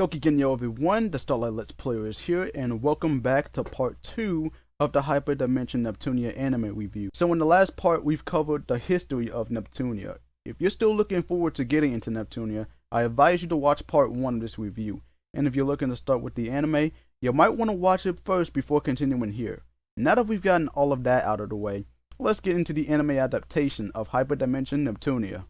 Yo everyone, the Starlight Let's Player is here, and welcome back to part 2 of the Hyperdimension Neptunia anime review. So in the last part, we've covered the history of Neptunia. If you're still looking forward to getting into Neptunia, I advise you to watch part 1 of this review. And if you're looking to start with the anime, you might want to watch it first before continuing here. Now that we've gotten all of that out of the way, let's get into the anime adaptation of Hyperdimension Neptunia.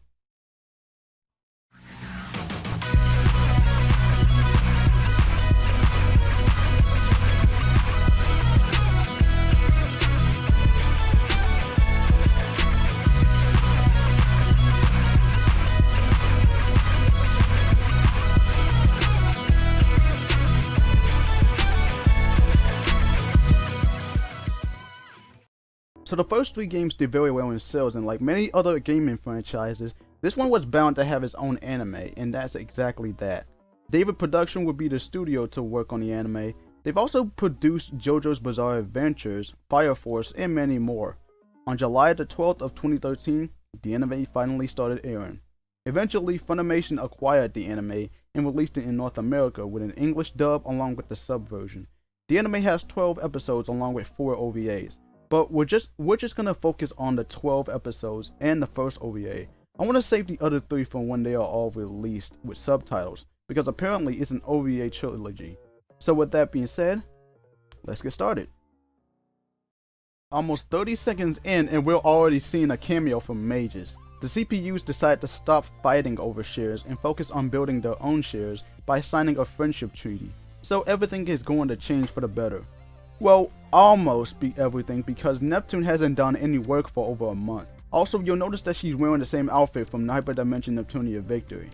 So the first 3 games did very well in sales, and like many other gaming franchises, this one was bound to have its own anime, and that's exactly that. David Production would be the studio to work on the anime. They've also produced JoJo's Bizarre Adventures, Fire Force, and many more. On July the 12th of 2013, the anime finally started airing. Eventually, Funimation acquired the anime and released it in North America with an English dub along with the sub version. The anime has 12 episodes along with 4 OVAs. But we're just gonna focus on the 12 episodes and the first OVA. I want to save the other 3 for when they are all released with subtitles, because apparently it's an OVA trilogy. So with that being said, let's get started. Almost 30 seconds in and we're already seeing a cameo from mages. The CPUs decide to stop fighting over shares and focus on building their own shares by signing a friendship treaty. So everything is going to change for the better. Well, almost be everything, because Neptune hasn't done any work for over a month. Also, you'll notice that she's wearing the same outfit from the Hyperdimension Neptunia victory.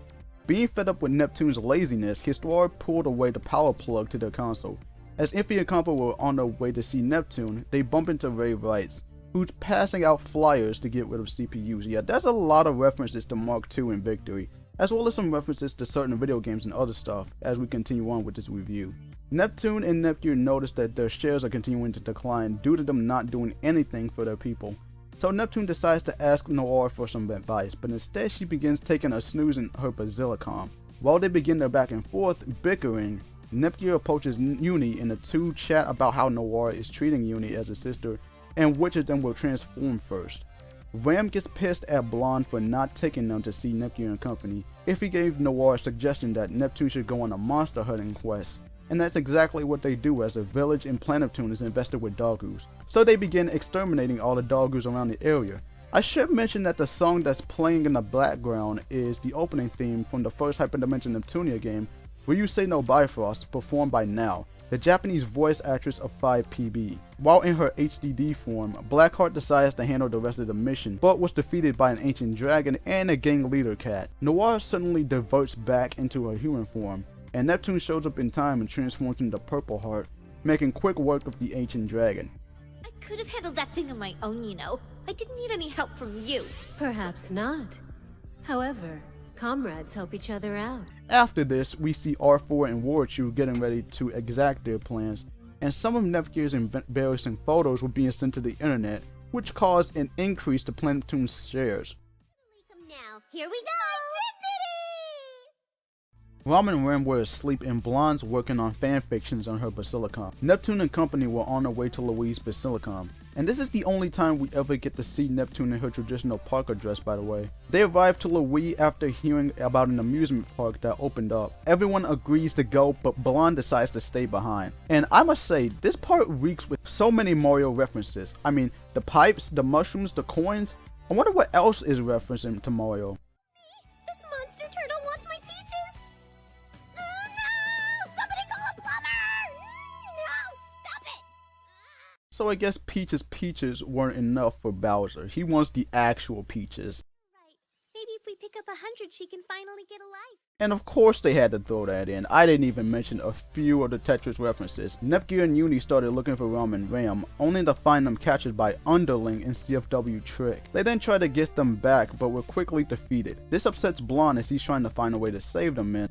Being fed up with Neptune's laziness, Histoire pulled away the power plug to their console. As Iffy and Compa were on their way to see Neptune, they bump into Ray Wrights, who's passing out flyers to get rid of CPUs. Yeah, there's a lot of references to Mark II and Victory, as well as some references to certain video games and other stuff as we continue on with this review. Neptune and Neptune notice that their shares are continuing to decline due to them not doing anything for their people. So Neptune decides to ask Noir for some advice, but instead she begins taking a snooze in her basilicom. While they begin their back and forth bickering, Neptune approaches Uni and the two chat about how Noir is treating Uni as a sister and which of them will transform first. Ram gets pissed at Blonde for not taking them to see Neptune and company. If he gave Noir a suggestion that Neptune should go on a monster hunting quest. And that's exactly what they do, as the village in Planeptune is infested with doggoos. So they begin exterminating all the doggoos around the area. I should mention that the song that's playing in the background is the opening theme from the first Hyperdimension Neptunia game, Will You Say No Bifrost, performed by Now, the Japanese voice actress of 5PB. While in her HDD form, Blackheart decides to handle the rest of the mission, but was defeated by an ancient dragon and a gang leader cat. Noir suddenly diverts back into her human form, and Neptune shows up in time and transforms into Purple Heart, making quick work of the ancient dragon. I could have handled that thing on my own, you know. I didn't need any help from you. Perhaps not. However, comrades help each other out. After this, we see R4 and Warchu getting ready to exact their plans, and some of Neptune's embarrassing photos were being sent to the internet, which caused an increase to Planeptune's shares. Now, here we go! Ram and Ram were asleep and Blonde's working on fanfictions on her basilicom. Neptune and company were on their way to Louise's basilicom. And this is the only time we ever get to see Neptune in her traditional Parker dress, by the way. They arrive to Louise after hearing about an amusement park that opened up. Everyone agrees to go, but Blonde decides to stay behind. And I must say, this part reeks with so many Mario references. I mean, the pipes, the mushrooms, the coins. I wonder what else is referencing to Mario. This monster turtle wants my peaches! No! Somebody call a plumber! No! Stop it! So I guess Peach's peaches weren't enough for Bowser. He wants the actual peaches. Right. Maybe if we pick up 100, she can finally get a life. And of course they had to throw that in. I didn't even mention a few of the Tetris references. Nepgear and Uni started looking for Ram and Ram, only to find them captured by Underling and CFW Trick. They then tried to get them back, but were quickly defeated. This upsets Blonde as he's trying to find a way to save them, man.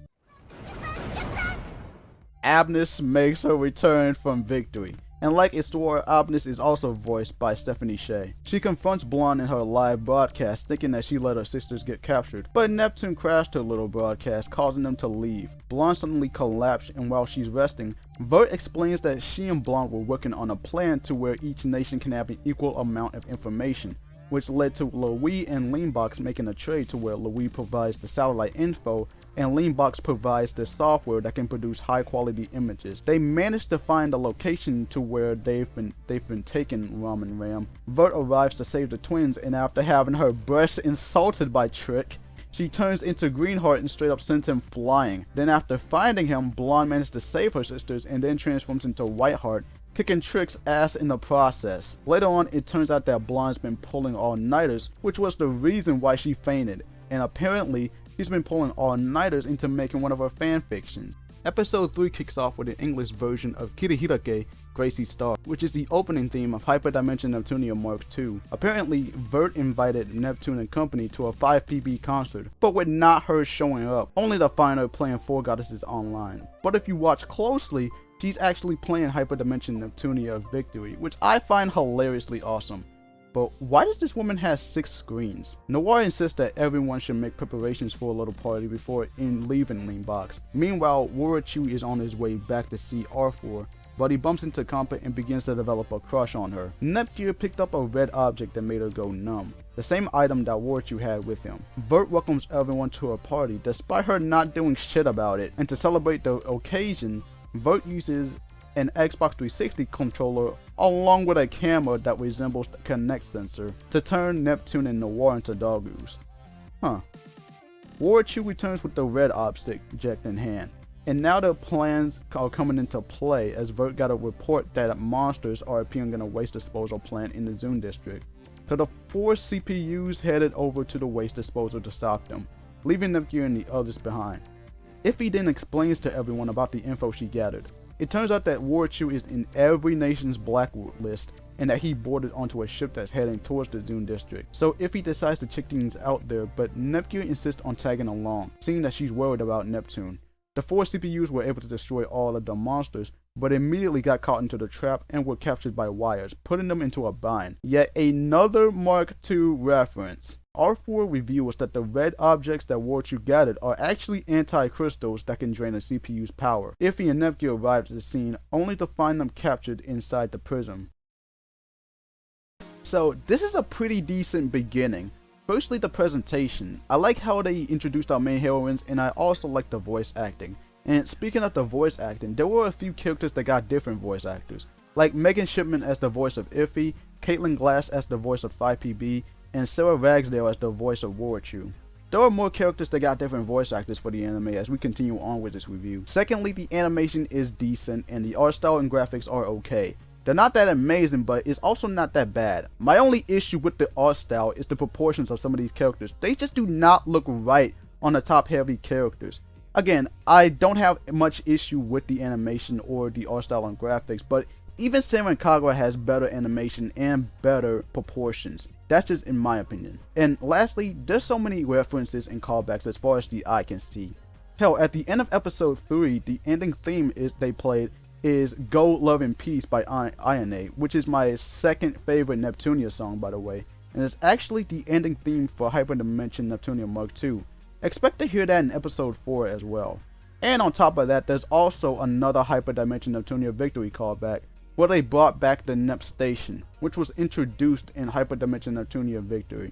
Abness makes her return from victory. And like its store, Abness is also voiced by Stephanie Sheh. She confronts Blonde in her live broadcast, thinking that she let her sisters get captured, but Neptune crashed her little broadcast, causing them to leave. Blonde suddenly collapsed, and while she's resting, Vert explains that she and Blonde were working on a plan to where each nation can have an equal amount of information, which led to Louis and Leanbox making a trade to where Louis provides the satellite info and Leanbox provides the software that can produce high quality images. They managed to find a location to where they've been taken Ram and Ram. Vert arrives to save the twins, and after having her breasts insulted by Trick, she turns into Greenheart and straight up sends him flying. Then after finding him, Blonde manages to save her sisters and then transforms into Whiteheart, kicking Trick's ass in the process. Later on, it turns out that Blonde's been pulling all-nighters, which was the reason why she fainted, and apparently she's been pulling all-nighters into making one of her fanfictions. Episode 3 kicks off with an English version of Kirihirake, Gracie's Star, which is the opening theme of Hyperdimension Neptunia Mark II. Apparently, Vert invited Neptune and company to a 5PB concert, but with not her showing up, only to find her playing Four Goddesses online. But if you watch closely, she's actually playing Hyperdimension Neptunia Victory, which I find hilariously awesome. But why does this woman have 6 screens? Noir insists that everyone should make preparations for a little party before leaving Leanbox. Meanwhile, Warachu is on his way back to see R4, but he bumps into Compa and begins to develop a crush on her. Nepgear picked up a red object that made her go numb, the same item that Warachu had with him. Vert welcomes everyone to her party despite her not doing shit about it, and to celebrate the occasion, Vert uses an Xbox 360 controller along with a camera that resembles the Kinect sensor to turn Neptune and Noir into doggoos. Warachu returns with the red object in hand, and now the plans are coming into play as Vert got a report that monsters are appearing in a waste disposal plant in the Zune district. So the 4 CPUs headed over to the waste disposal to stop them, leaving Nepgear and the others behind. Iffy then explains to everyone about the info she gathered. It turns out that Warachu is in every nation's blacklist and that he boarded onto a ship that's heading towards the Zune district. So Iffy decides to check things out there, but Nepgear insists on tagging along, seeing that she's worried about Neptune. The 4 CPUs were able to destroy all of the monsters, but immediately got caught into the trap and were captured by wires, putting them into a bind. Yet another Mark II reference. R4 reveals that the red objects that Warachu gathered are actually anti-crystals that can drain a CPU's power. Iffy and Nepgear arrive at the scene only to find them captured inside the prism. So this is a pretty decent beginning. Firstly, the presentation. I like how they introduced our main heroines, and I also like the voice acting. And speaking of the voice acting, there were a few characters that got different voice actors, like Megan Shipman as the voice of Iffy, Caitlin Glass as the voice of 5PB, and Sarah Ragsdale as the voice of Warachu. There are more characters that got different voice actors for the anime as we continue on with this review. Secondly, the animation is decent and the art style and graphics are okay. They're not that amazing, but it's also not that bad. My only issue with the art style is the proportions of some of these characters. They just do not look right on the top heavy characters. Again, I don't have much issue with the animation or the art style and graphics, but even Senran Kagura has better animation and better proportions. That's just in my opinion. And lastly, there's so many references and callbacks as far as the eye can see. Hell, at the end of episode 3, the ending theme they played is Go Love and Peace by Ione, which is my second favorite Neptunia song, by the way. And it's actually the ending theme for Hyperdimension Neptunia Mark II. Expect to hear that in episode 4 as well. And on top of that, there's also another Hyperdimension Neptunia Victory callback, where they brought back the Nep Station, which was introduced in Hyperdimension Neptunia Victory.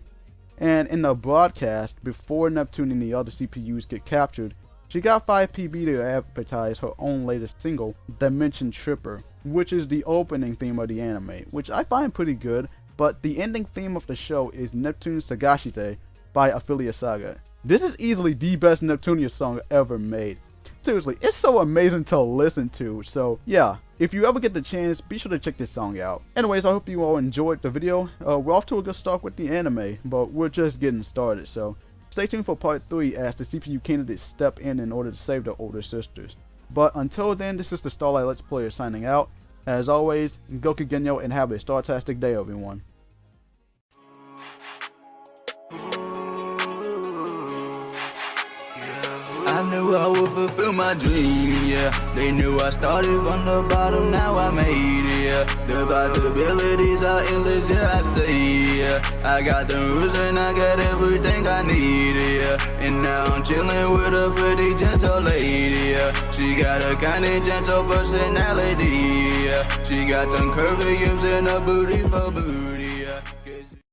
And in the broadcast, before Neptune and the other CPUs get captured, she got 5PB to advertise her own latest single, Dimension Tripper, which is the opening theme of the anime, which I find pretty good, but the ending theme of the show is Neptune Sagashite by Ophelia Saga. This is easily the best Neptunia song ever made. Seriously, it's so amazing to listen to, so yeah, if you ever get the chance, be sure to check this song out. Anyways, I hope you all enjoyed the video. We're off to a good start with the anime, but we're just getting started, so stay tuned for part 3 as the CPU candidates step in order to save their older sisters. But until then, this is the Starlight Let's Player signing out. As always, Goku Genyo and have a startastic day, everyone. I knew I would fulfill my dream, yeah. They knew I started from the bottom, now I made it, yeah. The possibilities are endless, yeah, I say, yeah. I got the roots and I got everything I need, yeah. And now I'm chilling with a pretty gentle lady, yeah. She got a kinda gentle personality, yeah. She got them curvy hips and a booty for booty.